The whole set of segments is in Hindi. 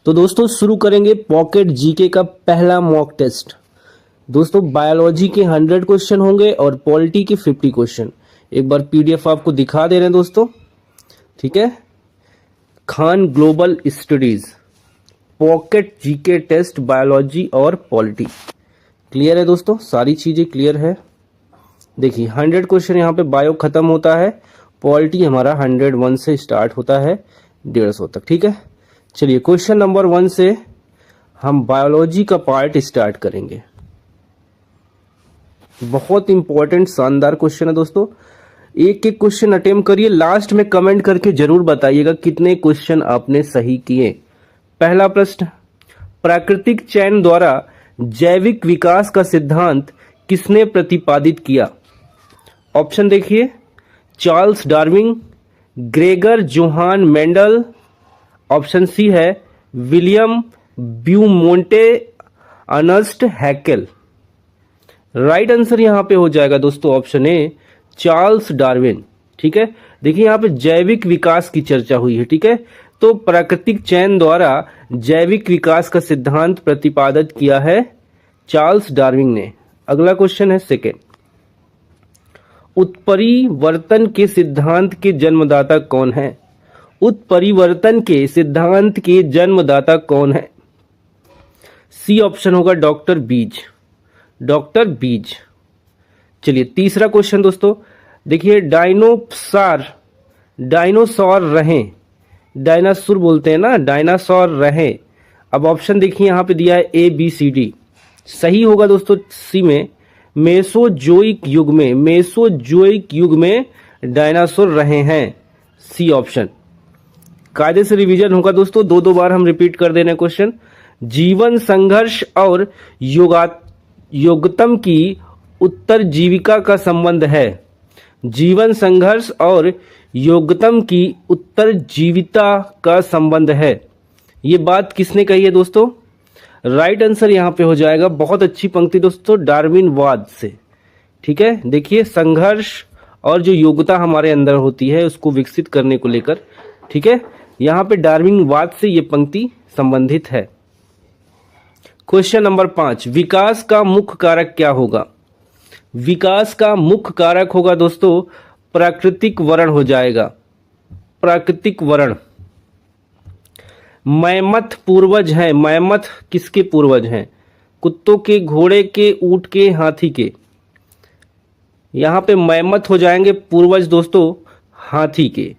तो दोस्तों शुरू करेंगे पॉकेट जीके का पहला मॉक टेस्ट। दोस्तों बायोलॉजी के 100 क्वेश्चन होंगे और पॉलिटी के 50 क्वेश्चन। एक बार पीडीएफ आपको दिखा दे रहे हैं दोस्तों, ठीक है। Khan global studies pocket GK test biology और पॉलिटी। क्लियर है दोस्तों, सारी चीजें क्लियर है। देखिए 100 क्वेश्चन यहाँ पे बायो खत्म होता है, पॉलिटी हमारा 101 से स्टार्ट होता है 150 तक, ठीक है। चलिए क्वेश्चन नंबर 1 से हम बायोलॉजी का पार्ट स्टार्ट करेंगे। बहुत इंपॉर्टेंट शानदार क्वेश्चन है दोस्तों, एक एक क्वेश्चन अटेम्प्ट करिए, लास्ट में कमेंट करके जरूर बताइएगा कितने क्वेश्चन आपने सही किए। पहला प्रश्न, प्राकृतिक चयन द्वारा जैविक विकास का सिद्धांत किसने प्रतिपादित किया? ऑप्शन देखिए, Charles Darwin, Gregor Johann Mendel, option C है William Beaumont, Ernst Haeckel. Right answer यहां पे हो जाएगा दोस्तों ऑप्शन ए, चार्ल्स डार्विन, ठीक है। देखिए यहां पे जैविक विकास की चर्चा हुई है, ठीक है। तो प्राकृतिक चयन द्वारा जैविक विकास का सिद्धांत प्रतिपादित किया है चार्ल्स डार्विन ने। अगला क्वेश्चन है सेकेंड, उत्परिवर्तन के सिद्धांत के जन्मदाता कौन है? उत्परिवर्तन के सिद्धांत के जन्मदाता कौन है? सी ऑप्शन होगा डॉक्टर बीज, डॉक्टर बीज। चलिए तीसरा क्वेश्चन दोस्तों, देखिए डायनासोर रहे, डायनासोर बोलते हैं ना, डायनासोर रहे। अब ऑप्शन देखिए यहां पे दिया है ए बी सी डी, सही होगा दोस्तों सी में, मेसोजोइक युग में, मेसोजोइक युग में डायनासोर रहे हैं, सी ऑप्शन। कायदे से रिवीजन होगा दोस्तों, दो बार हम रिपीट कर देने क्वेश्चन। जीवन संघर्ष और योगतम की उत्तर जीविका का संबंध है, जीवन संघर्ष और योगतम की उत्तर जीविता का संबंध है। ये बात किसने कही है दोस्तों? राइट आंसर यहां पे हो जाएगा, बहुत अच्छी पंक्ति दोस्तों, डार्विनवाद से, ठीक है। देखिए संघर्ष और जो योग्यता हमारे अंदर होती है उसको विकसित करने को लेकर, ठीक है, यहां पे डार्विनवाद से ये पंक्ति संबंधित है। क्वेश्चन नंबर 5, विकास का मुख्य कारक क्या होगा? विकास का मुख्य कारक होगा दोस्तों प्राकृतिक वर्ण हो जाएगा, प्राकृतिक वर्ण। मैमथ पूर्वज हैं, मैमथ किसके पूर्वज हैं? कुत्तों के, घोड़े के, ऊंट के, हाथी के। यहां पे मैमथ हो जाएंगे पूर्वज दोस्तों हाथी के,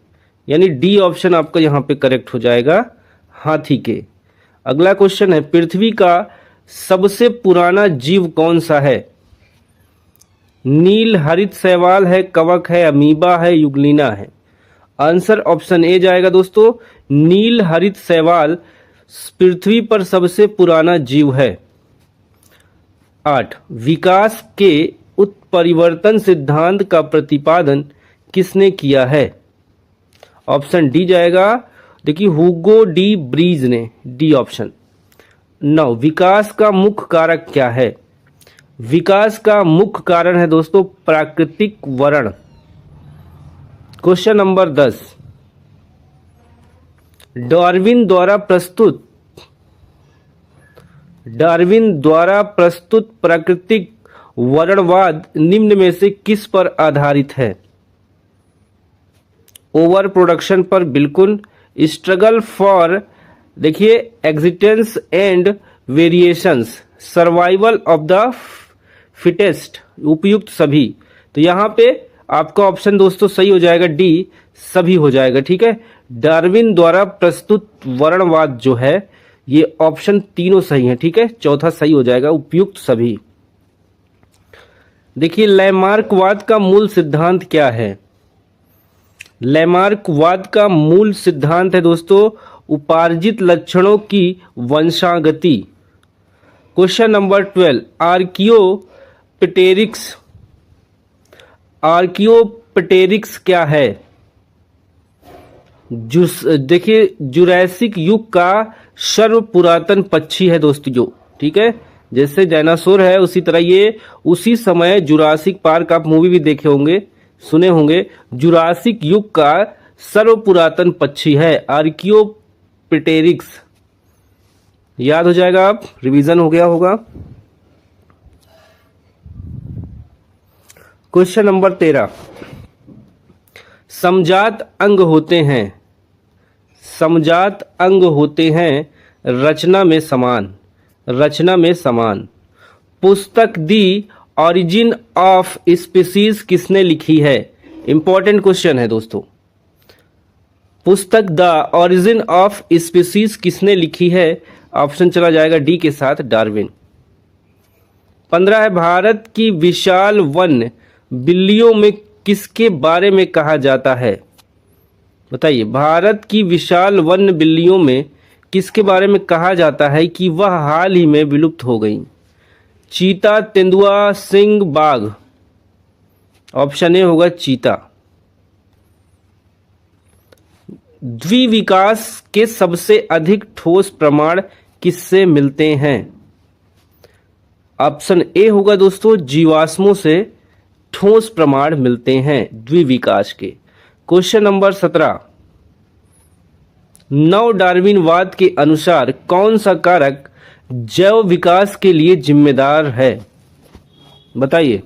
यानी डी ऑप्शन आपका यहां पे करेक्ट हो जाएगा, हाथी के। अगला क्वेश्चन है, पृथ्वी का सबसे पुराना जीव कौन सा है? नील हरित शैवाल है, कवक है, अमीबा है, युगलिना है। आंसर ऑप्शन ए जाएगा दोस्तों, नील हरित शैवाल पृथ्वी पर सबसे पुराना जीव है। 8, विकास के उत्परिवर्तन सिद्धांत का प्रतिपादन किसने किया है? ऑप्शन डी जाएगा, देखिए हुगो डी ब्रीज ने, डी ऑप्शन। 9, विकास का मुख्य कारक क्या है? विकास का मुख्य कारण है दोस्तों प्राकृतिक वर्ण। क्वेश्चन नंबर 10, डार्विन द्वारा प्रस्तुत प्राकृतिक वर्णवाद निम्न में से किस पर आधारित है? ओवर प्रोडक्शन पर बिल्कुल, स्ट्रगल फॉर, देखिए existence and variations, survival of the fittest, उपयुक्त सभी। तो यहां पे आपका ऑप्शन दोस्तों सही हो जाएगा डी, सभी हो जाएगा, ठीक है। डार्विन द्वारा प्रस्तुत वर्णवाद जो है ये ऑप्शन तीनों सही है, ठीक है, चौथा सही हो जाएगा, उपयुक्त सभी। देखिए लैमार्कवाद का मूल सिद्धांत क्या है? लैमार्कवाद का मूल सिद्धांत है दोस्तों उपार्जित लक्षणों की वंशागति। क्वेश्चन नंबर 12, आर्कियोप्टेरिक्स क्या है? देखिए जुरैसिक युग का सर्व पुरातन पक्षी है दोस्तों जो, ठीक है, जैसे डायनासोर है उसी तरह ये उसी समय जुरासिक पार्क, आप मूवी भी देखे होंगे, सुने होंगे, जुरासिक युग का सर्व पुरातन पक्षी है आर्कियोप्टेरिक्स। याद हो जाएगा, आप रिवीजन हो गया होगा। क्वेश्चन नंबर 13, समजात अंग होते हैं, समजात अंग होते हैं रचना में समान, रचना में समान। पुस्तक दी ऑरिजिन ऑफ स्पीसीज किसने लिखी है? इंपॉर्टेंट क्वेश्चन है दोस्तों। पुस्तक द ऑरिजिन ऑफ स्पीसीज किसने लिखी है? ऑप्शन चला जाएगा डी के साथ, डार्विन। 15 है, भारत की विशाल वन बिल्लियों में किसके बारे में कहा जाता है? बताइए, भारत की विशाल वन बिल्लियों में किसके बारे में कहा जाता है कि वह हाल ही में विलुप्त हो गई? चीता, तेंदुआ, सिंह, बाघ। ऑप्शन ए होगा चीता। द्विविकास के सबसे अधिक ठोस प्रमाण किससे मिलते हैं? ऑप्शन ए होगा दोस्तों जीवाश्मों से ठोस प्रमाण मिलते हैं द्विविकास के। क्वेश्चन नंबर 17, नव डार्विनवाद के अनुसार कौन सा कारक जैव विकास के लिए जिम्मेदार है? बताइए।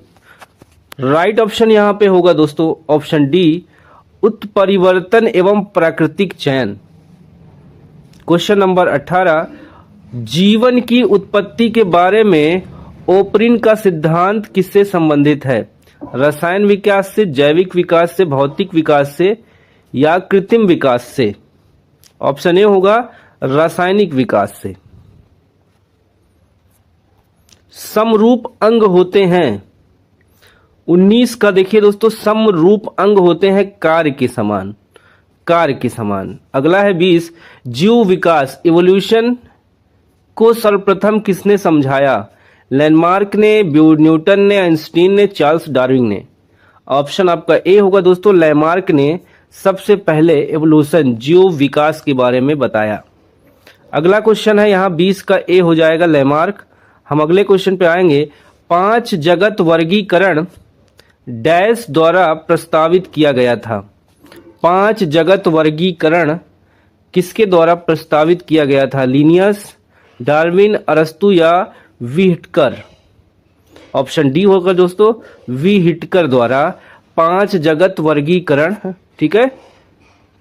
राइट ऑप्शन यहां पे होगा दोस्तों ऑप्शन डी, उत्परिवर्तन एवं प्राकृतिक चयन। क्वेश्चन नंबर 18, जीवन की उत्पत्ति के बारे में ओपरिन का सिद्धांत किससे संबंधित है? रसायन विकास से, जैविक विकास से, भौतिक विकास से या कृत्रिम विकास से? ऑप्शन ए होगा रासायनिक विकास से। समरूप अंग होते हैं 19 का देखिए दोस्तों, समरूप अंग होते हैं कार्य के समान, कार्य के समान। अगला है 20, जीव विकास इवोल्यूशन को सर्वप्रथम किसने समझाया? लैंडमार्क ने, न्यूटन ने, आइंस्टीन ने, चार्ल्स डार्विन ने? ऑप्शन आपका ए होगा दोस्तों, लैंडमार्क ने सबसे पहले एवोल्यूशन, जीव विकास के बारे में बताया। अगला क्वेश्चन है यहाँ 20 का ए हो जाएगा लैंडमार्क। हम अगले क्वेश्चन पे आएंगे। 5 जगत वर्गीकरण डैश द्वारा प्रस्तावित किया गया था? 5 जगत वर्गीकरण किसके द्वारा प्रस्तावित किया गया था? लिनियस, डार्विन, अरस्तु या व्हिटकर? ऑप्शन डी होगा दोस्तों, व्हिटकर द्वारा 5 जगत वर्गीकरण, ठीक है,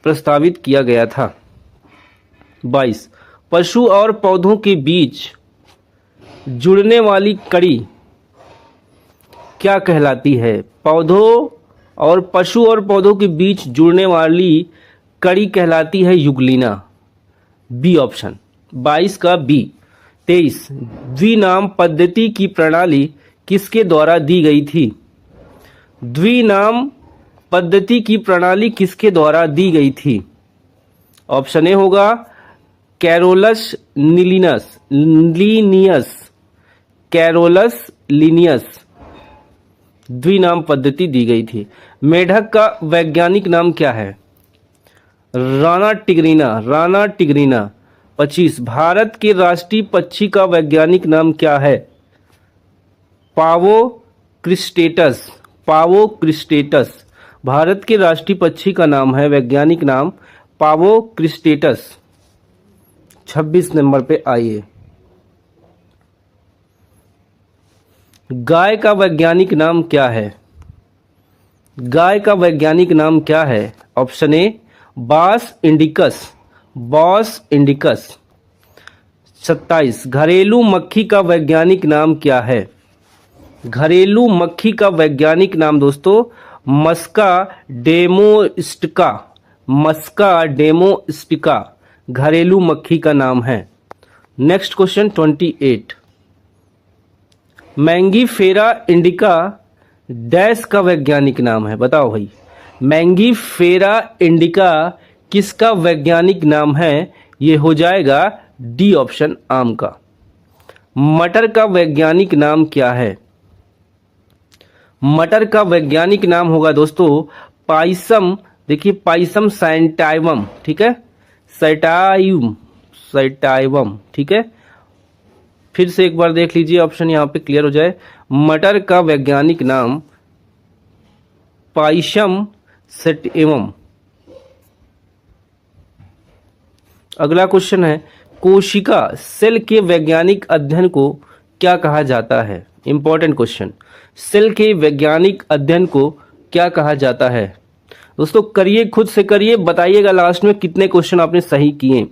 प्रस्तावित किया गया था। 22, पशु और पौधों के बीच जुड़ने वाली कड़ी क्या कहलाती है? पौधों और पशु और पौधों के बीच जुड़ने वाली कड़ी कहलाती है युगलीना, बी ऑप्शन, 22 का बी। 23, द्विनाम पद्धति की प्रणाली किसके द्वारा दी गई थी? द्विनाम पद्धति की प्रणाली किसके द्वारा दी गई थी? ऑप्शन ए होगा कैरोलस लीनियस, कैरोलस लीनियस द्विनाम पद्धति दी गई थी। मेढक का वैज्ञानिक नाम क्या है? Rana tigrina, Rana tigrina. 25, भारत के राष्ट्रीय पक्षी का वैज्ञानिक नाम क्या है? पावो क्रिस्टेटस, पावो क्रिस्टेटस। भारत के राष्ट्रीय पक्षी का नाम है, वैज्ञानिक नाम पावो क्रिस्टेटस। 26 नंबर पे आइए। गाय का वैज्ञानिक नाम क्या है? गाय का वैज्ञानिक नाम क्या है? ऑप्शन ए बास इंडिकस, बॉस इंडिकस। 27, घरेलू मक्खी का वैज्ञानिक नाम क्या है? घरेलू मक्खी का वैज्ञानिक नाम दोस्तों मस्का डेमोस्टिका, मस्का डेमोस्टिका घरेलू मक्खी का नाम है। Next question 28, Mangifera indica dash का वैज्ञानिक नाम है? बताओ भाई, मैंगीफेरा इंडिका किसका वैज्ञानिक नाम है? ये हो जाएगा डी ऑप्शन, आम का। मटर का वैज्ञानिक नाम क्या है? मटर का वैज्ञानिक नाम होगा दोस्तों पाइसम, देखिए पाइसम सैंटाइवम, ठीक है, सैटाइवम, ठीक है। फिर से एक बार देख लीजिए, ऑप्शन यहाँ पे क्लियर हो जाए। मटर का वैज्ञानिक नाम पाइसम सैटाइवम। अगला क्वेश्चन है कोशिका सेल के वैज्ञानिक अध्ययन को क्या कहा जाता है? Important question. सेल के वैज्ञानिक अध्ययन को क्या कहा जाता है? दोस्तों करिए, खुद से करिए, बताइएगा लास्ट में कितने क्वेश्चन आपने सही किए।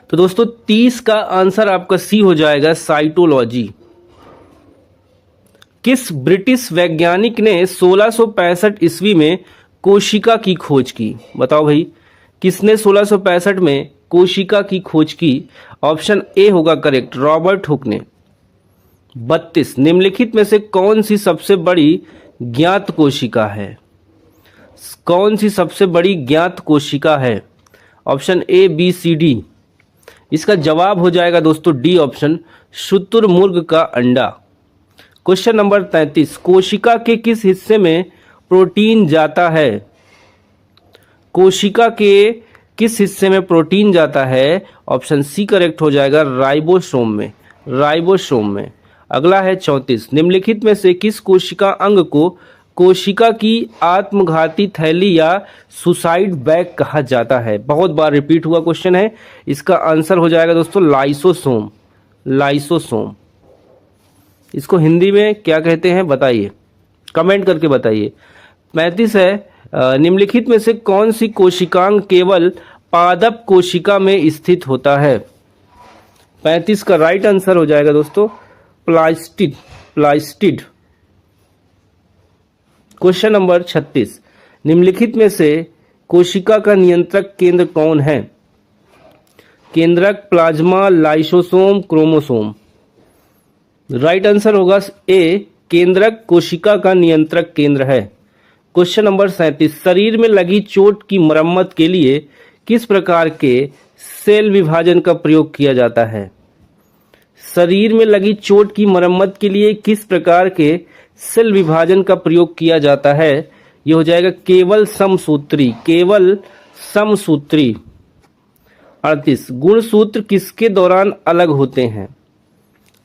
तो दोस्तों 30 का आंसर आपका सी हो जाएगा, साइटोलॉजी। किस ब्रिटिश वैज्ञानिक ने 1665 ईस्वी में कोशिका की खोज की? बताओ भाई, किसने 1665 में कोशिका की खोज की? ऑप्शन ए होगा करेक्ट, रॉबर्ट हुक ने। 32 निम्नलिखित में से कौन सी सबसे बड़ी ज्ञात कोशिका है? कौन सी सबसे बड़ी ज्ञात कोशिका है? Option A, B, C, D. इसका जवाब हो जाएगा दोस्तों डी ऑप्शन, शुतुरमुर्ग का अंडा। क्वेश्चन नंबर 33, कोशिका के किस हिस्से में प्रोटीन जाता है? कोशिका के किस हिस्से में प्रोटीन जाता है? ऑप्शन सी करेक्ट हो जाएगा, राइबोसोम में। राइबोसोम में। अगला है 34, निम्नलिखित में से किस कोशिका अंग को कोशिका की आत्मघाती थैली या सुसाइड बैग कहा जाता है? बहुत बार रिपीट हुआ क्वेश्चन है। इसका आंसर हो जाएगा दोस्तों लाइसोसोम। लाइसोसोम। इसको हिंदी में क्या कहते हैं बताइए, कमेंट करके बताइए। 35 है, निम्नलिखित में से कौन सी कोशिकांग केवल पादप कोशिका में स्थित होता है? 35 का राइट आंसर हो जाएगा दोस्तों प्लास्टिड। प्लास्टिड। क्वेश्चन नंबर 36, निम्नलिखित में से कोशिका का नियंत्रक केंद्र कौन है? केंद्रक, plasma, lysosome, chromosome. Right answer होगा ए, केंद्रक कोशिका का नियंत्रक केंद्र है। क्वेश्चन नंबर 37, शरीर में लगी चोट की मरम्मत के लिए किस प्रकार के सेल विभाजन का प्रयोग किया जाता है? शरीर में लगी चोट की मरम्मत के लिए किस प्रकार के सेल विभाजन का प्रयोग किया जाता है? यह हो जाएगा केवल समसूत्री। केवल समसूत्री। 38, गुणसूत्र किसके दौरान अलग होते हैं?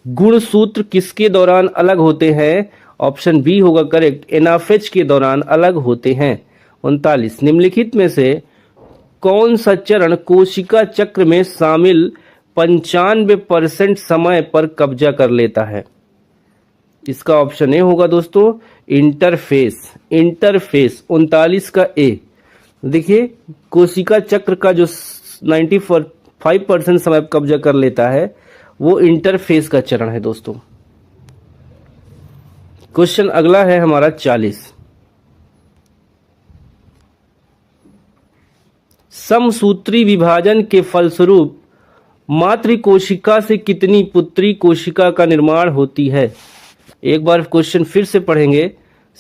गुणसूत्र किसके दौरान अलग होते हैं? ऑप्शन बी होगा करेक्ट, एनाफेज के दौरान अलग होते हैं। 39, निम्नलिखित में से कौन सा चरण कोशिका चक्र में शामिल 95% समय पर कब्जा कर लेता है? इसका ऑप्शन ए होगा दोस्तों इंटरफेस। इंटरफेस। 39 का ए। देखिए कोशिका चक्र का जो 95% समय कब्जा कर लेता है वो इंटरफेस का चरण है दोस्तों। क्वेश्चन अगला है हमारा 40, समसूत्री विभाजन के फलस्वरूप मातृ कोशिका से कितनी पुत्री कोशिका का निर्माण होती है? एक बार क्वेश्चन फिर से पढ़ेंगे।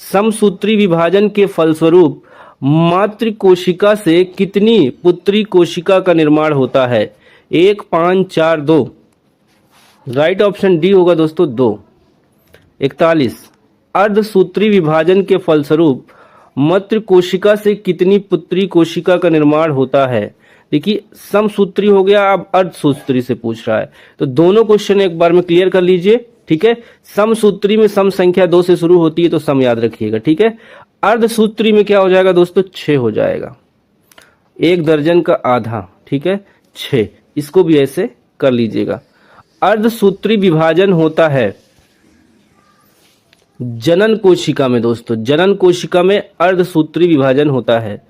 समसूत्री विभाजन के फलस्वरूप मातृ कोशिका से कितनी पुत्री कोशिका का निर्माण होता है? 1, 5, 4, 2। राइट ऑप्शन डी होगा दोस्तों 2। 41, अर्धसूत्री विभाजन के फलस्वरूप मातृ कोशिका से कितनी पुत्री कोशिका का निर्माण होता है? देखिए समसूत्री हो गया, अब अर्धसूत्री से पूछ रहा है, तो दोनों क्वेश्चन एक बार में क्लियर कर लीजिए। ठीक है, समसूत्री में सम संख्या 2 से शुरू होती है तो सम याद रखिएगा। ठीक है, अर्धसूत्री में क्या हो जाएगा दोस्तों? 6 हो जाएगा। 1 दर्जन का आधा। ठीक है, 6। इसको भी ऐसे कर लीजिएगा। अर्धसूत्री विभाजन होता है जनन कोशिका में दोस्तों। जनन कोशिका में अर्धसूत्री विभाजन होता है।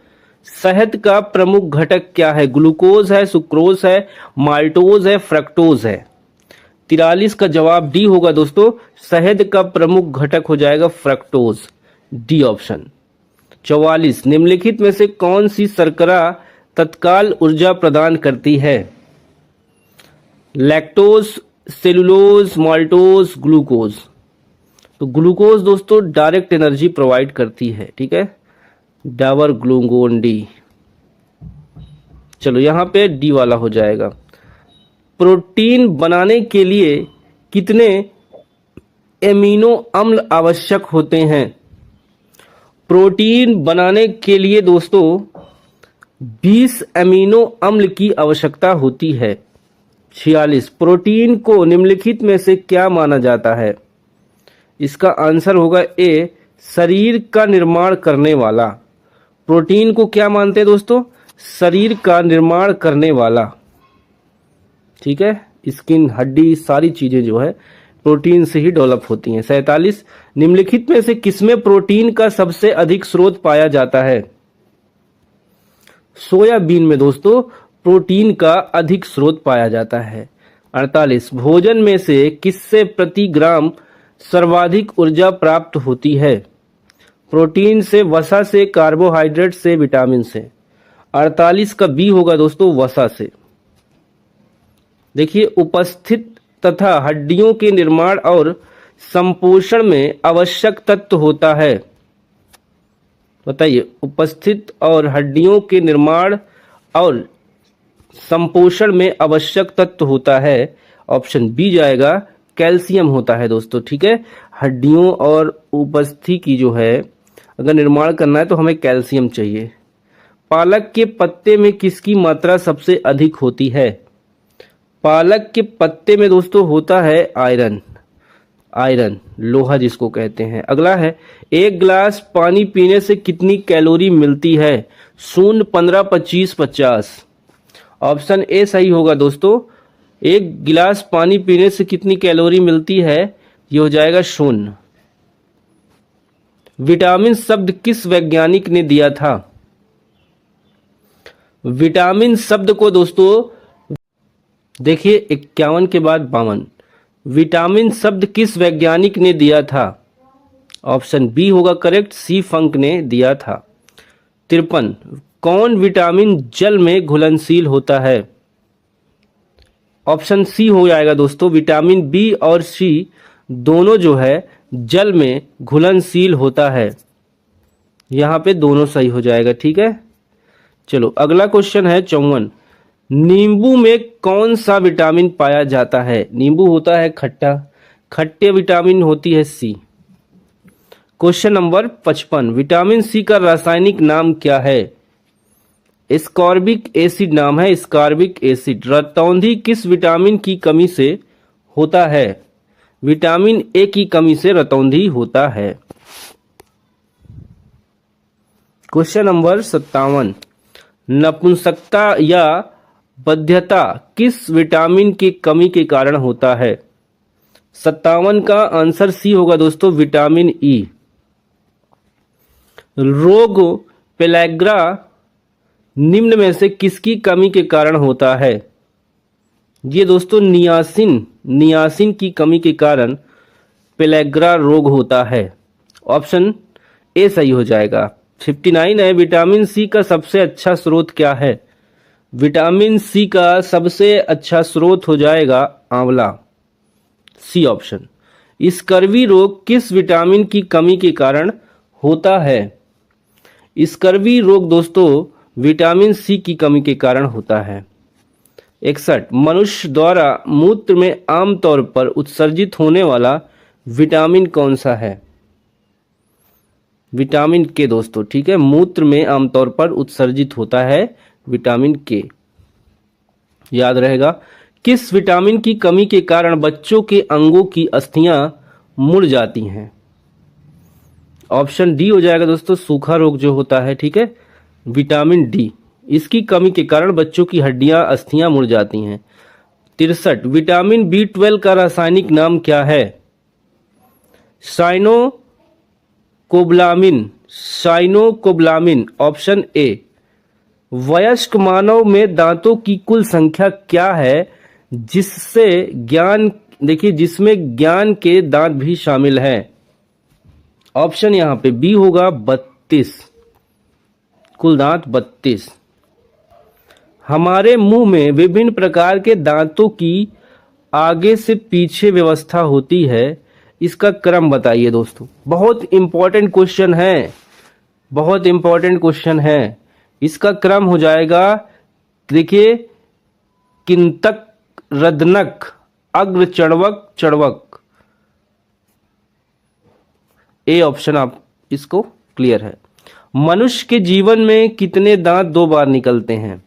शहद का प्रमुख घटक क्या है? ग्लूकोज है, सुक्रोज है, माल्टोज है, फ्रक्टोज है। 43 का जवाब डी होगा दोस्तों, शहद का प्रमुख घटक हो जाएगा फ्रक्टोज। D option. 44, निम्नलिखित में से कौन सी शर्करा तत्काल ऊर्जा प्रदान करती है? Lactose, cellulose, maltose, glucose. तो ग्लूकोज दोस्तों डायरेक्ट एनर्जी प्रोवाइड करती है। ठीक है, डाबर ग्लूकोन डी। चलो यहां पे डी वाला हो जाएगा। प्रोटीन बनाने के लिए कितने एमिनो अम्ल आवश्यक होते हैं? प्रोटीन बनाने के लिए दोस्तों 20 एमिनो अम्ल की आवश्यकता होती है। 46, प्रोटीन को निम्नलिखित में से क्या माना जाता है? इसका आंसर होगा ए, शरीर का निर्माण करने वाला। प्रोटीन को क्या मानते हैं दोस्तों? शरीर का निर्माण करने वाला। ठीक है। स्किन, हड्डी, सारी चीजें जो है प्रोटीन से ही डेवलप होती हैं। 47, निम्नलिखित में से किसमें प्रोटीन का सबसे अधिक स्रोत पाया जाता है? सोयाबीन में दोस्तों प्रोटीन का अधिक स्रोत पाया जाता है। 48, भोजन में से किससे प्रति ग्राम सर्वाधिक ऊर्जा प्राप्त होती है? प्रोटीन से, वसा से, कार्बोहाइड्रेट से, विटामिन से। 48 का बी होगा दोस्तों, वसा से। देखिए, उपस्थित तथा हड्डियों के निर्माण और संपोषण में आवश्यक तत्व होता है। बताइए, उपस्थित और हड्डियों के निर्माण और संपोषण में आवश्यक तत्व होता है। ऑप्शन बी जाएगा, कैल्शियम होता है दोस्तों। ठीक है, हड्डियों और उपस्थिति की जो है अगर निर्माण करना है तो हमें कैल्शियम चाहिए। पालक के पत्ते में किसकी मात्रा सबसे अधिक होती है? पालक के पत्ते में दोस्तों होता है आयरन, लोहा जिसको कहते हैं। अगला है, एक गिलास पानी पीने से कितनी कैलोरी मिलती है? 0, 15, 25, 50। ऑप्शन ए सही होगा दोस्तों। एक गिलास पानी पीने से कितनी कैलोरी मिलती है? ये हो जाएगा 0। विटामिन शब्द किस वैज्ञानिक ने दिया था? विटामिन शब्द को दोस्तों देखिए 51 के बाद 52। विटामिन शब्द किस वैज्ञानिक ने दिया था? ऑप्शन बी होगा करेक्ट, सी फंक ने दिया था। 53, कौन विटामिन जल में घुलनशील होता है? ऑप्शन सी हो जाएगा दोस्तों, विटामिन बी और सी दोनों जो है जल में घुलनशील होता है। यहां पे दोनों सही हो जाएगा। ठीक है, चलो अगला क्वेश्चन है 54, नींबू में कौन सा विटामिन पाया जाता है? नींबू होता है खट्टा, खट्टे विटामिन होती है सी। क्वेश्चन नंबर 55, विटामिन सी का रासायनिक नाम क्या है? स्कॉर्बिक एसिड नाम है, स्कॉर्बिक एसिड। रतौंधी किस विटामिन की कमी से होता है? विटामिन ए की कमी से रतौंधी होता है। क्वेश्चन नंबर 57, नपुंसकता या बध्यता किस विटामिन की कमी के कारण होता है? 57 का आंसर सी होगा दोस्तों, विटामिन ई। रोग पेलैग्रा निम्न में से किसकी कमी के कारण होता है? ये दोस्तों नियासिन की कमी के कारण पेलैग्रा रोग होता है। ऑप्शन ए सही हो जाएगा। 59 है, विटामिन सी का सबसे अच्छा स्रोत क्या है? विटामिन सी का सबसे अच्छा स्रोत हो जाएगा आंवला, सी ऑप्शन। स्कर्वी रोग किस विटामिन की कमी के कारण होता है? स्कर्वी रोग दोस्तों विटामिन सी की कमी के कारण होता है। 61, मनुष्य द्वारा मूत्र में आमतौर पर उत्सर्जित होने वाला विटामिन कौन सा है? विटामिन के दोस्तों। ठीक है, मूत्र में आमतौर पर उत्सर्जित होता है विटामिन के, याद रहेगा। किस विटामिन की कमी के कारण बच्चों के अंगों की अस्थियां मुड़ जाती हैं? ऑप्शन डी हो जाएगा दोस्तों, सूखा रोग जो होता है। ठीक है, विटामिन डी, इसकी कमी के कारण बच्चों की हड्डियां, अस्थियां मुड़ जाती हैं। 63, विटामिन B12 का रासायनिक नाम क्या है? साइनोकोब्लामिन, ऑप्शन ए। वयस्क मानव में दांतों की कुल संख्या क्या है जिसमें ज्ञान के दांत भी शामिल हैं? ऑप्शन यहां पे बी होगा 32, कुल दांत 32। हमारे मुंह में विभिन्न प्रकार के दांतों की आगे से पीछे व्यवस्था होती है, इसका क्रम बताइए दोस्तों। बहुत इंपॉर्टेंट क्वेश्चन है, बहुत इंपॉर्टेंट क्वेश्चन है। इसका क्रम हो जाएगा, देखिए, किंतक, रदनक, अग्र चढ़वक, चढ़वक। ए ऑप्शन आप इसको क्लियर है। मनुष्य के जीवन में कितने दांत 2 बार निकलते हैं?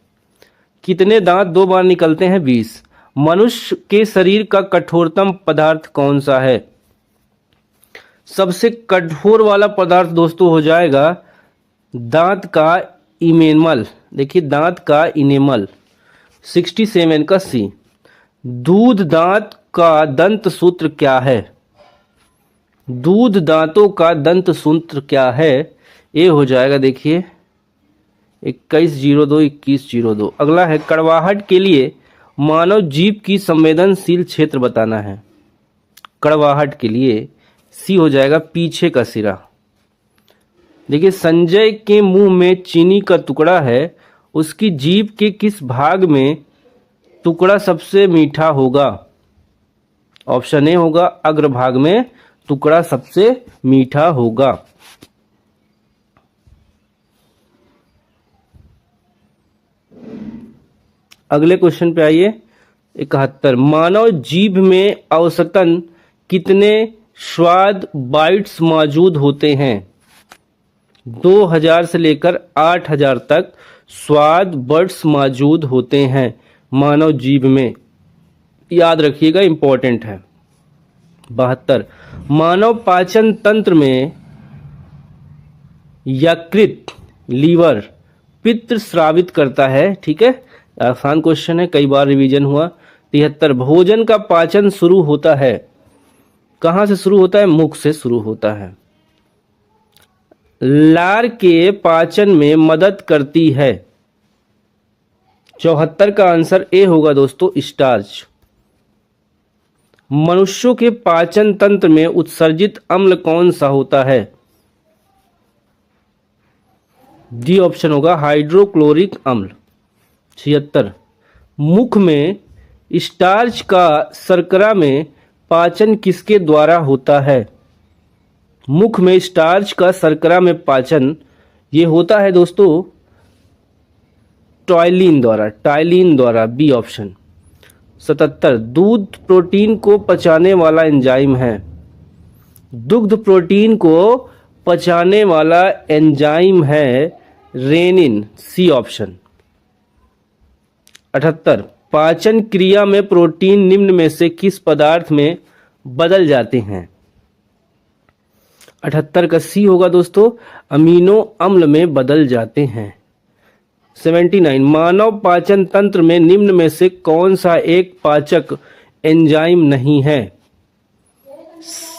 कितने दांत 2 बार निकलते हैं? 20। मनुष्य के शरीर का कठोरतम पदार्थ कौन सा है? सबसे कठोर वाला पदार्थ दोस्तों हो जाएगा दांत का इनेमल। देखिए, दांत का इनेमल, 67 का सी। दूध दांत का दंत सूत्र क्या है? दूध दांतों का दंत सूत्र क्या है? ये हो जाएगा, देखिए 2102 अगला है, कड़वाहट के लिए मानव जीभ की संवेदनशील क्षेत्र बताना है। कड़वाहट के लिए सी हो जाएगा पीछे का सिरा। देखिए संजय के मुंह में चीनी का टुकड़ा है, उसकी जीभ के किस भाग में टुकड़ा सबसे मीठा होगा? ऑप्शन ए होगा अग्रभाग में टुकड़ा सबसे मीठा होगा। अगले क्वेश्चन पे आइए, 71, मानव जीभ में औसतन कितने स्वाद बाइट्स मौजूद होते हैं? 2000 से लेकर 8000 तक स्वाद बर्ड्स मौजूद होते हैं मानव जीभ में, याद रखिएगा, इंपॉर्टेंट है। 72, मानव पाचन तंत्र में यकृत लीवर पित्त स्रावित करता है। ठीक है, आसान क्वेश्चन है, कई बार रिवीजन हुआ। 73, भोजन का पाचन शुरू होता है, कहां से शुरू होता है? मुख से शुरू होता है। लार के पाचन में मदद करती है। 74 का आंसर ए होगा दोस्तों, स्टार्च। मनुष्यों के पाचन तंत्र में उत्सर्जित अम्ल कौन सा होता है? डी ऑप्शन होगा हाइड्रोक्लोरिक अम्ल। 76, मुख में स्टार्च का शर्करा में पाचन किसके द्वारा होता है? मुख में स्टार्च का शर्करा में पाचन ये होता है दोस्तों टॉयलिन द्वारा, बी ऑप्शन। 77, दूध प्रोटीन को पचाने वाला एंजाइम है। दुग्ध प्रोटीन को पचाने वाला एंजाइम है रेनिन, सी ऑप्शन। 78, पाचन क्रिया में प्रोटीन निम्न में से किस पदार्थ में बदल जाते हैं? 78 का सी होगा दोस्तों, अमीनो अम्ल में बदल जाते हैं। 79, मानव पाचन तंत्र में निम्न में से कौन सा एक पाचक एंजाइम नहीं है?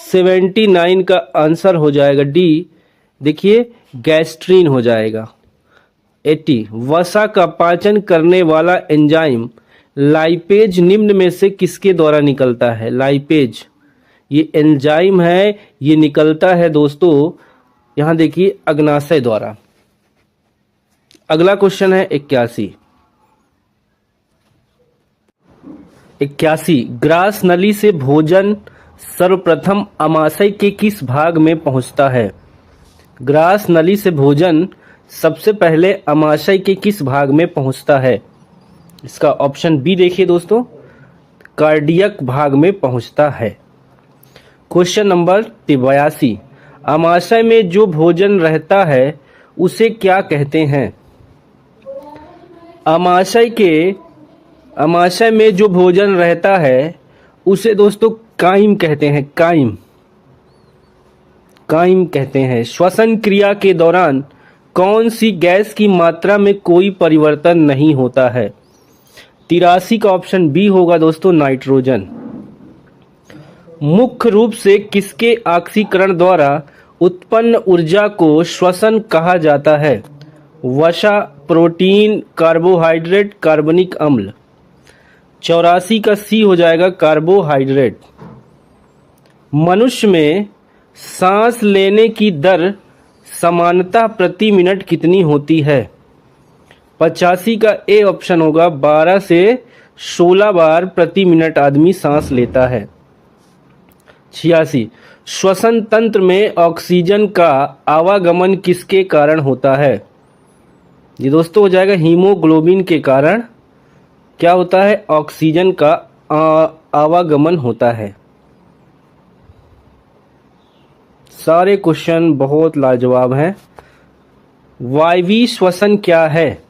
79 का आंसर हो जाएगा डी, देखिए गैस्ट्रीन हो जाएगा। 80, वसा का पाचन करने वाला एंजाइम लाइपेज निम्न में से किसके द्वारा निकलता है? लाइपेज ये एंजाइम है, ये निकलता है दोस्तों, यहां देखिए अग्नाशय द्वारा। अगला क्वेश्चन है 81, ग्रास नली से भोजन सर्वप्रथम अमाशय के किस भाग में पहुंचता है? ग्रास नली से भोजन सबसे पहले अमाशय के किस भाग में पहुंचता है? इसका ऑप्शन बी देखिए दोस्तों, कार्डियक भाग में पहुंचता है। क्वेश्चन नंबर 82, अमाशय में जो भोजन रहता है उसे क्या कहते हैं? अमाशय में जो भोजन रहता है उसे दोस्तों काइम कहते हैं, काइम कहते हैं। श्वसन क्रिया के दौरान कौन सी गैस की मात्रा में कोई परिवर्तन नहीं होता है? 83 का ऑप्शन बी होगा दोस्तों, नाइट्रोजन। मुख्य रूप से किसके ऑक्सीकरण द्वारा उत्पन्न ऊर्जा को श्वसन कहा जाता है? वसा, प्रोटीन, कार्बोहाइड्रेट, कार्बनिक अम्ल। 84 का सी हो जाएगा कार्बोहाइड्रेट। मनुष्य में सांस लेने की दर समानतः प्रति मिनट कितनी होती है? 85 का ए ऑप्शन होगा, 12 से 16 बार प्रति मिनट आदमी सांस लेता है। 86, श्वसन तंत्र में ऑक्सीजन का आवागमन किसके कारण होता है? ये दोस्तों हो जाएगा हीमोग्लोबिन के कारण क्या होता है? ऑक्सीजन का आवागमन होता है। सारे क्वेश्चन बहुत लाजवाब हैं। वायवीय श्वसन क्या है?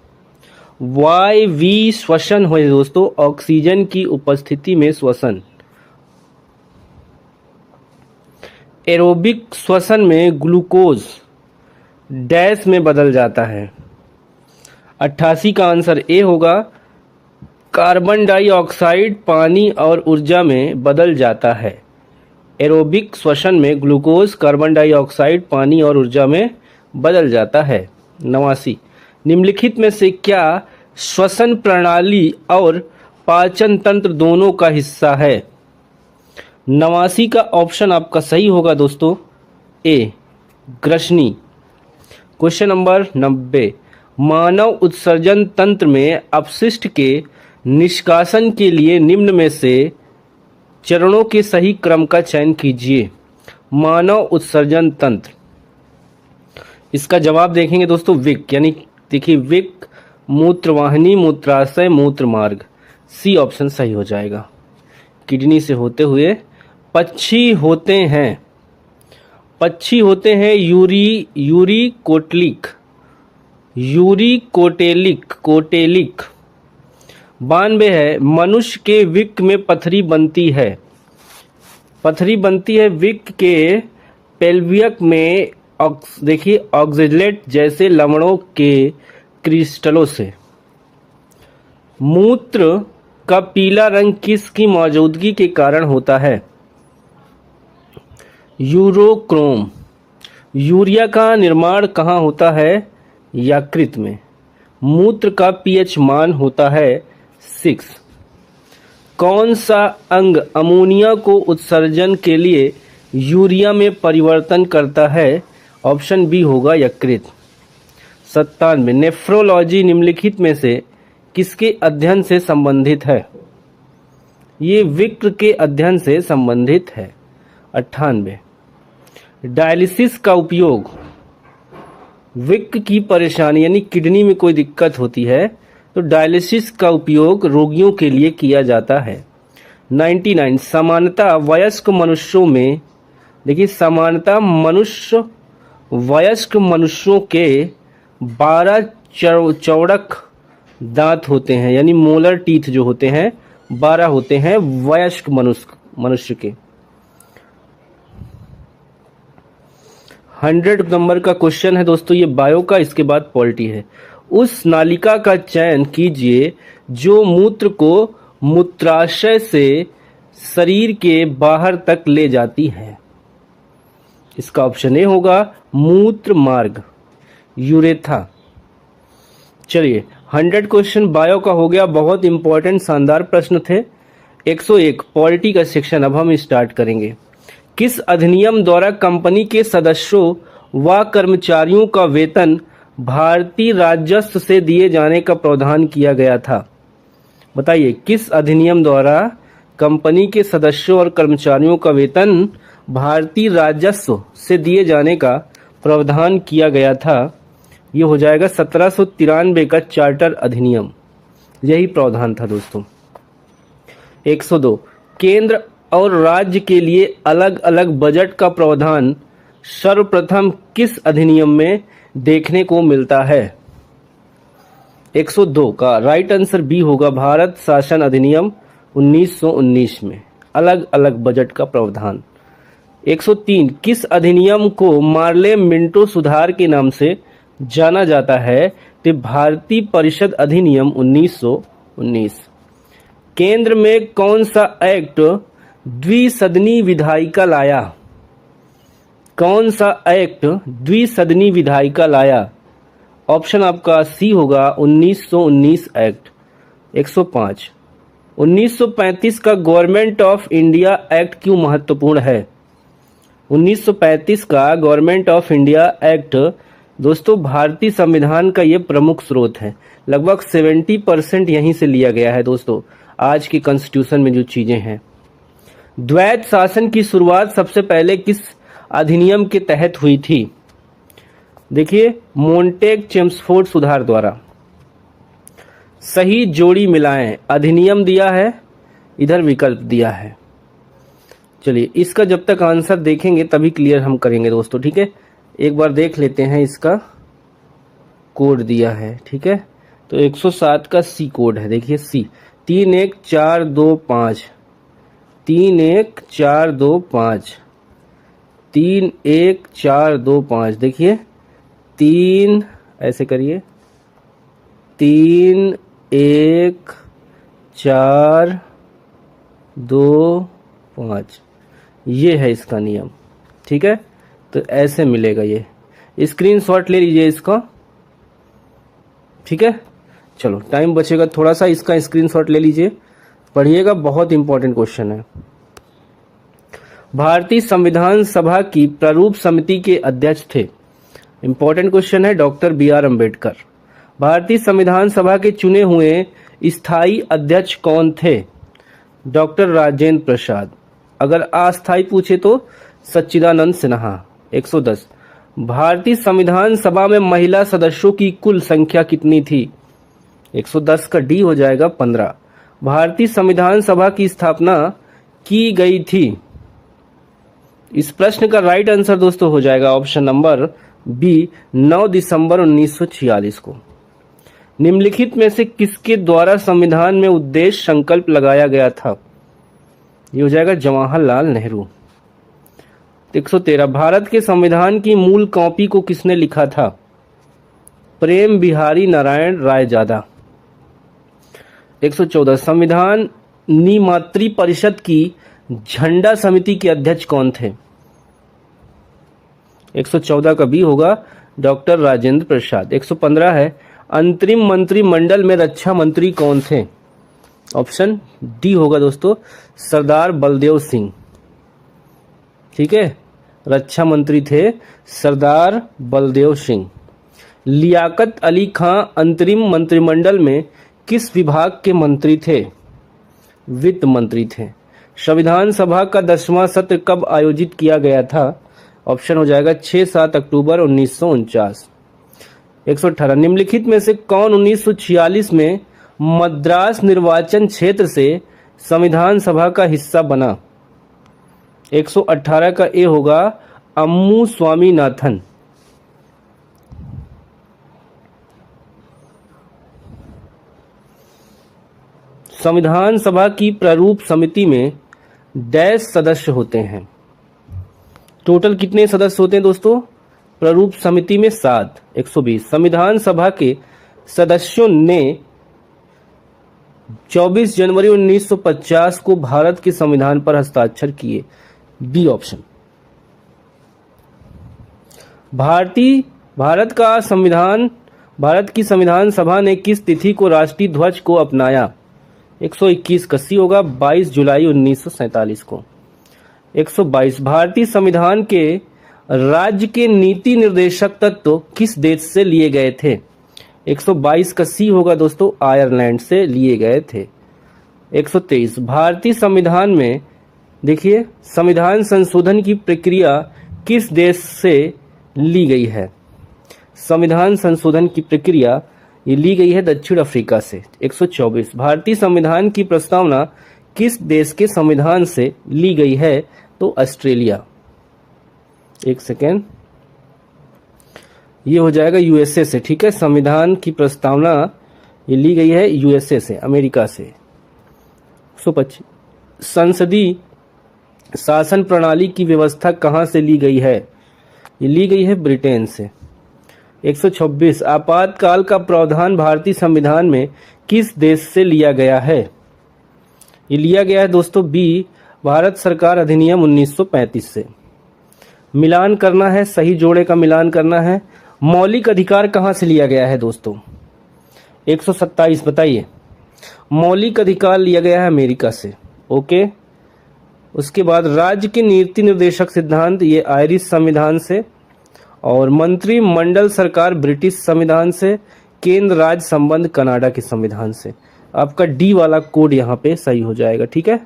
वायवीय श्वसन है दोस्तों ऑक्सीजन की उपस्थिति में श्वसन। एरोबिक श्वसन में ग्लूकोज डैश में बदल जाता है। 88 का आंसर ए होगा, कार्बन डाइऑक्साइड पानी और ऊर्जा में बदल जाता है। एरोबिक श्वसन में ग्लूकोज कार्बन डाइऑक्साइड पानी और ऊर्जा में बदल जाता है। 89 निम्नलिखित में से क्या श्वसन प्रणाली और पाचन तंत्र दोनों का हिस्सा है? 89 का ऑप्शन आपका सही होगा दोस्तों, ए ग्रसनी। क्वेश्चन नंबर 90 मानव उत्सर्जन तंत्र में अपशिष्ट के निष्कासन के लिए निम्न में से चरणों के सही क्रम का चयन कीजिए। मानव उत्सर्जन तंत्र, इसका जवाब देखेंगे दोस्तों विक, यानी देखिए विक, मूत्रवाहिनी, मूत्राशय, मूत्र मार्ग। सी ऑप्शन सही हो जाएगा। किडनी से होते हुए पक्षी होते हैं, पक्षी होते हैं यूरी कोटेलिक। 92 है मनुष्य के विक में पथरी बनती है, पथरी बनती है विक के पेल्वियक में देखिए ऑक्जेलेट जैसे लवणों के क्रिस्टलों से। मूत्र का पीला रंग किसकी मौजूदगी के कारण होता है? यूरोक्रोम। यूरिया का निर्माण कहाँ होता है? यकृत में। मूत्र का पीएच मान होता है 6। कौन सा अंग अमोनिया को उत्सर्जन के लिए यूरिया में परिवर्तन करता है? ऑप्शन बी होगा यकृत। 97 नेफ्रोलॉजी निम्नलिखित में से किसके अध्ययन से संबंधित है? ये विक्र के अध्ययन से संबंधित है। 98 डायलिसिस का उपयोग, विक्र की परेशानी यानी किडनी में कोई दिक्कत होती है तो डायलिसिस का उपयोग रोगियों के लिए किया जाता है। 99 समानता वयस्क मनुष्यों में, देखिए समानता वयस्क मनुष्यों के 12 चौड़क दांत होते हैं, यानी मोलर टीथ जो होते हैं 12 होते हैं वयस्क मनुष्य के। 100 नंबर का क्वेश्चन है दोस्तों ये बायो का, इसके बाद पॉलिटी है। उस नालिका का चयन कीजिए जो मूत्र को मूत्राशय से शरीर के बाहर तक ले जाती है। इसका ऑप्शन ए होगा मूत्र मार्ग, यूरेथा। चलिए 100 क्वेश्चन बायो का हो गया, बहुत इंपॉर्टेंट शानदार प्रश्न थे। 101 पॉलिटी का सेक्शन अब हम स्टार्ट करेंगे। किस अधिनियम द्वारा कंपनी के सदस्यों व कर्मचारियों का वेतन भारतीय राजस्व से दिए जाने का प्रावधान किया गया था? बताइए किस अधिनियम द्वारा कंपनी के सदस्यों और कर्मचारियों का वेतन भारतीय राजस्व से दिए जाने का प्रावधान किया गया था? ये हो जाएगा 1793 का चार्टर अधिनियम, यही प्रावधान था दोस्तों। 102 केंद्र और राज्य के लिए अलग अलग बजट का प्रावधान सर्वप्रथम किस अधिनियम में देखने को मिलता है? 102 का राइट आंसर बी होगा भारत शासन अधिनियम 1919 में अलग अलग बजट का प्रावधान। 103 किस अधिनियम को मार्ले मिंटो सुधार के नाम से जाना जाता है? तो भारतीय परिषद अधिनियम 1919। केंद्र में कौन सा एक्ट द्विसदनी विधायिका लाया? कौन सा एक्ट द्विसदनी विधायिका लाया? ऑप्शन आपका सी होगा 1919 एक्ट। 105 1935 का गवर्नमेंट ऑफ इंडिया एक्ट क्यों महत्वपूर्ण है? 1935 का गवर्नमेंट ऑफ इंडिया एक्ट दोस्तों भारतीय संविधान का ये प्रमुख स्रोत है। लगभग 70% यहीं से लिया गया है दोस्तों, आज की कॉन्स्टिट्यूशन में जो चीजें हैं। द्वैत शासन की शुरुआत सबसे पहले किस अधिनियम के तहत हुई थी? देखिए मोंटेग चेम्सफोर्ड सुधार द्वारा। सही जोड़ी मिलाएं, अधिनियम दिया है, इधर विकल्प दिया है। चलिए इसका जब तक आंसर देखेंगे तभी क्लियर हम करेंगे दोस्तों, ठीक है। एक बार देख लेते हैं, इसका कोड दिया है, ठीक है। तो 107 का सी कोड है, देखिए सी 31425 31425 31425 देखिए 3 ऐसे करिए 3 1 4, 2, 5, ये है इसका नियम। ठीक है, तो ऐसे मिलेगा। ये स्क्रीनशॉट ले लीजिए इसका। ठीक है, चलो टाइम बचेगा थोड़ा सा, इसका स्क्रीनशॉट ले लीजिए, पढ़िएगा, बहुत इंपॉर्टेंट क्वेश्चन है। भारतीय संविधान सभा की प्रारूप समिति के अध्यक्ष थे। इंपॉर्टेंट क्वेश्चन है, डॉक्टर B.R. अम्बेडकर। भारतीय संविधान सभा के चुने हुए स्थायी अध्यक्ष कौन थे? डॉक्टर राजेंद्र प्रसाद। अगर अस्थायी पूछे तो सच्चिदानंद सिन्हा। 110। भारतीय संविधान सभा में महिला सदस्यों की कुल संख्या कितनी थी? 110 का डी हो जाएगा 15। भारतीय संविधान सभा की स्थापना की गई थी। इस प्रश्न का राइट आंसर दोस्तों हो जाएगा ऑप्शन नंबर बी, 9 दिसंबर 1946 को। निम्नलिखित में से किसके द्वारा संविधान में उद्देश्य संकल्प लगाया गया था? ये हो जाएगा जवाहरलाल नेहरू। 113। भारत के संविधान की मूल कॉपी को किसने लिखा था? प्रेम बिहारी नारायण रायजादा। 114। संविधान निमात्री परिषद की झंडा समिति के अध्यक्ष कौन थे? 114 का बी होगा डॉक्टर राजेंद्र प्रसाद। 115 है, अंतरिम मंत्रिमंडल में रक्षा मंत्री कौन थे? ऑप्शन डी होगा दोस्तों, सरदार बलदेव सिंह। ठीक है, रक्षा मंत्री थे सरदार बलदेव सिंह। लियाकत अली खां अंतरिम मंत्रिमंडल में किस विभाग के मंत्री थे? वित्त मंत्री थे। संविधान सभा का 10वां सत्र कब आयोजित किया गया था? ऑप्शन हो जाएगा 6-7 अक्टूबर 1949। 118। निम्नलिखित में से कौन 1946 में मद्रास निर्वाचन क्षेत्र से संविधान सभा का हिस्सा बना? 118 का ए होगा अम्मू स्वामीनाथन। संविधान सभा की प्रारूप समिति में डैश सदस्य होते हैं। टोटल कितने सदस्य होते हैं दोस्तों प्रारूप समिति में? 7। 120। संविधान सभा के सदस्यों ने 24 जनवरी 1950 को भारत के संविधान पर हस्ताक्षर किए। B option. भारत की संविधान सभा ने किस तिथि को राष्ट्रीय ध्वज को अपनाया? 121 का सी होगा 22 जुलाई 1947 को। 122। भारतीय संविधान के राज्य के नीति निर्देशक तत्व किस देश से लिए गए थे? 122 का सी होगा दोस्तों आयरलैंड से लिए गए थे। 123। भारतीय संविधान में देखिए संविधान संशोधन की प्रक्रिया किस देश से ली गई है? संविधान संशोधन की प्रक्रिया ये ली गई है दक्षिण अफ्रीका से। 124। भारतीय संविधान की प्रस्तावना किस देश के संविधान से ली गई है? तो ऑस्ट्रेलिया। एक सेकेंड, ये हो जाएगा यूएसए से। ठीक है, संविधान की प्रस्तावना ये ली गई है यूएसए से, अमेरिका से। 125। संसदीय शासन प्रणाली की व्यवस्था कहाँ से ली गई है? ये ली गई है ब्रिटेन से। 126। आपातकाल का प्रावधान भारतीय संविधान में किस देश से लिया गया है? ये लिया गया है दोस्तों बी, भारत सरकार अधिनियम 1935 से। मिलान करना है, सही जोड़े का मिलान करना है। मौलिक अधिकार कहाँ से लिया गया है दोस्तों? 127 बताइए। मौलिक अधिकार लिया गया है अमेरिका से। ओके, उसके बाद राज्य के नीति निर्देशक सिद्धांत ये आयरिश संविधान से, और मंत्रिमंडल सरकार ब्रिटिश संविधान से, केंद्र राज्य संबंध कनाडा के संविधान से। आपका डी वाला कोड यहाँ पे सही हो जाएगा। ठीक है,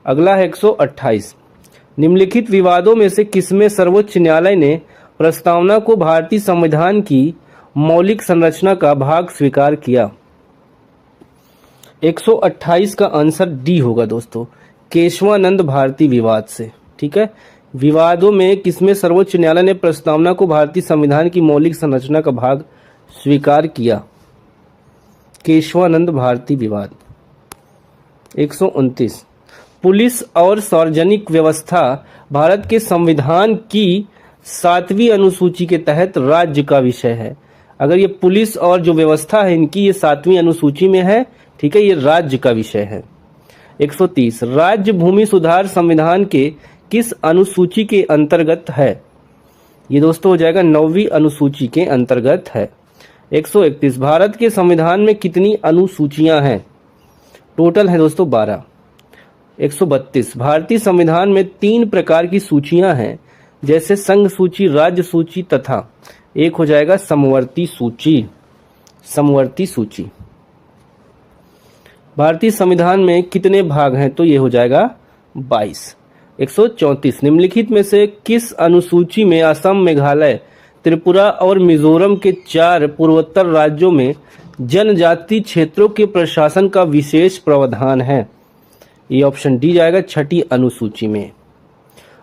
अगला है 128। निम्नलिखित विवादों में से किसमें सर्वोच्च न्यायालय ने प्रस्तावना को भारतीय संविधान की मौलिक संरचना का भाग स्वीकार किया? 128 का आंसर डी होगा दोस्तों, केशवानंद भारती विवाद से। ठीक है, विवादों में किसमें सर्वोच्च न्यायालय ने प्रस्तावना को भारतीय संविधान की मौलिक संरचना का भाग स्वीकार किया? केशवानंद भारती विवाद। 129। पुलिस और सार्वजनिक व्यवस्था भारत के संविधान की 7वीं अनुसूची के तहत राज्य का विषय है। अगर ये पुलिस और जो व्यवस्था है इनकी ये 7वीं अनुसूची में है ठीक है, ये राज्य का विषय है। 130 राज्य भूमि सुधार संविधान के किस अनुसूची के अंतर्गत है? ये दोस्तों हो जाएगा 9वीं अनुसूची के अंतर्गत है। 131 भारत के संविधान में कितनी अनुसूचियां हैं? टोटल है दोस्तों 12। 132 भारतीय संविधान में 3 प्रकार की सूचियां हैं, जैसे संघ सूची, राज्य सूची तथा एक हो जाएगा समवर्ती सूची। समवर्ती सूची। भारतीय संविधान में कितने भाग हैं? तो ये हो जाएगा 22। 134 निम्नलिखित में से किस अनुसूची में असम, मेघालय, त्रिपुरा और मिजोरम के 4 पूर्वोत्तर राज्यों में जनजाति क्षेत्रों के प्रशासन का विशेष प्रावधान है? ये ऑप्शन डी जाएगा 6ठी अनुसूची में।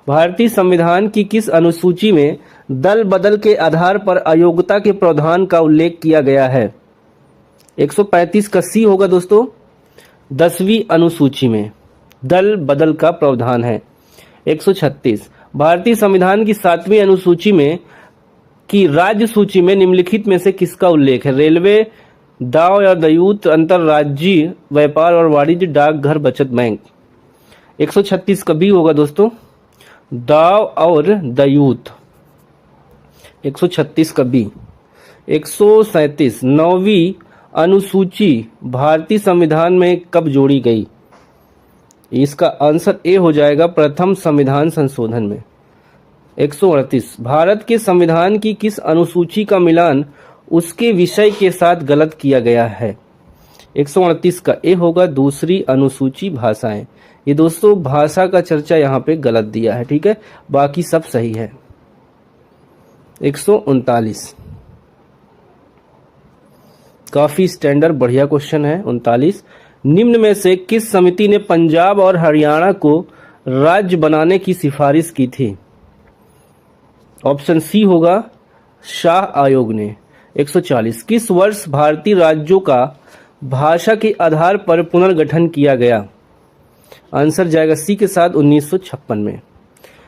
भारतीय संविधान की किस अनुसूची में दल बदल के आधार पर अयोग्यता के प्रावधान का उल्लेख किया गया है? 135 का सी होगा दोस्तों 10वीं अनुसूची में दल बदल का प्रावधान है। 136 भारतीय संविधान की 7वीं अनुसूची में की राज्य सूची में निम्नलिखित में से किसका उल्लेख है? रेलवे, दाव या दयूत, अंतरराज्यीय व्यापार और वाणिज्य, डाकघर, बचत बैंक। 136 का बी होगा दोस्तों दाव और दयूत। 136 का बी। 137 9वीं अनुसूची भारतीय संविधान में कब जोड़ी गई? इसका आंसर ए हो जाएगा प्रथम संविधान संशोधन में। 138 भारत के संविधान की किस अनुसूची का मिलान उसके विषय के साथ गलत किया गया है? 138 का ए होगा दूसरी अनुसूची भाषाएं। ये दोस्तों भाषा का चर्चा यहाँ पे गलत दिया है, ठीक है, बाकी सब सही है। 139 काफी स्टैंडर्ड बढ़िया क्वेश्चन है। 39 निम्न में से किस समिति ने पंजाब और हरियाणा को राज्य बनाने की सिफारिश की थी? ऑप्शन सी होगा शाह आयोग ने। 140 किस वर्ष भारतीय राज्यों का भाषा के आधार पर पुनर्गठन किया गया? आंसर जाएगा सी के साथ 1956 में।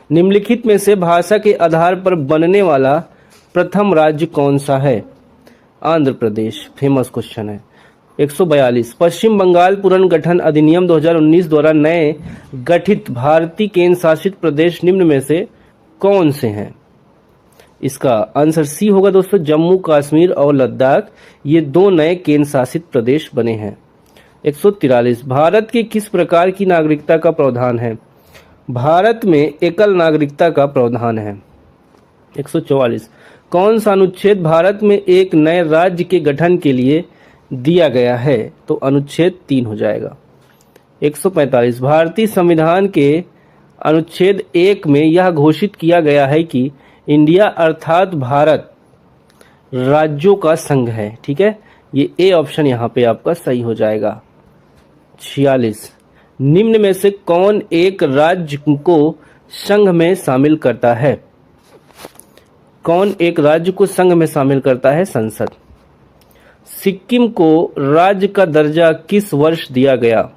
निम्नलिखित में से भाषा के आधार पर बनने वाला प्रथम राज्य कौन सा है? आंध्र प्रदेश। फेमस क्वेश्चन है। 142 पश्चिम बंगाल पुनर्गठन अधिनियम 2019 द्वारा नए गठित भारतीय केंद्र शासित प्रदेश निम्न में से कौन से हैं? इसका आंसर सी होगा दोस्तों जम्मू कश्मीर और लद्दाख, ये 2 नए केंद्र शासित प्रदेश बने हैं। 143 भारत के किस प्रकार की नागरिकता का प्रावधान है? भारत में एकल नागरिकता का प्रावधान है। 144 कौन सा अनुच्छेद भारत में एक नए राज्य के गठन के लिए दिया गया है? तो अनुच्छेद 3 हो जाएगा। 145 भारतीय संविधान के अनुच्छेद 1 में यह घोषित किया गया है कि इंडिया अर्थात भारत राज्यों का संघ है, ठीक है, ये ए ऑप्शन यहाँ पे आपका सही हो जाएगा। 46 निम्न में से कौन एक राज्य को संघ में शामिल करता है? कौन एक राज्य को संघ में शामिल करता है? संसद। सिक्किम को राज्य का दर्जा किस वर्ष दिया गया?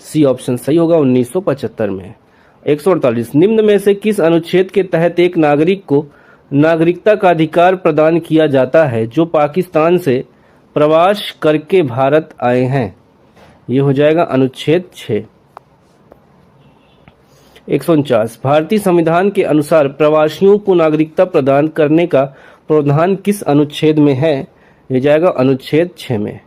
सी ऑप्शन सही होगा 1975 में। 148 निम्न में से किस अनुच्छेद के तहत एक नागरिक को नागरिकता का अधिकार प्रदान किया जाता है जो पाकिस्तान से प्रवास करके भारत आए हैं? ये हो जाएगा अनुच्छेद 6। 149 भारतीय संविधान के अनुसार प्रवासियों को नागरिकता प्रदान करने का प्रावधान किस अनुच्छेद में है? ये जाएगा अनुच्छेद 6 में।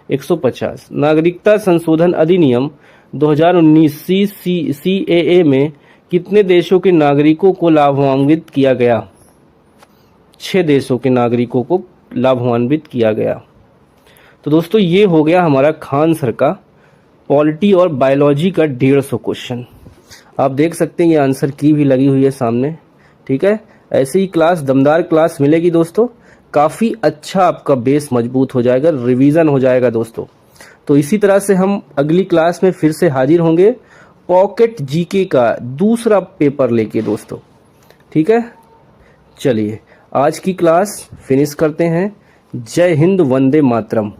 150 नागरिकता संशोधन अधिनियम 2019 CAA में कितने देशों के नागरिकों को लाभान्वित किया गया? 6 देशों के नागरिकों को लाभान्वित किया गया। तो दोस्तों ये हो गया हमारा खान सर का पॉलिटी और बायोलॉजी का 150 क्वेश्चन। आप देख सकते हैं ये आंसर की भी लगी हुई है सामने, ठीक है। ऐसे ही क्लास दमदार क्लास मिलेगी दोस्तों, काफ़ी अच्छा आपका बेस मजबूत हो जाएगा, रिवीजन हो जाएगा दोस्तों। तो इसी तरह से हम अगली क्लास में फिर से हाजिर होंगे पॉकेट जीके का दूसरा पेपर लेके दोस्तों, ठीक है। चलिए आज की क्लास फिनिश करते हैं। जय हिंद, वंदे मातरम।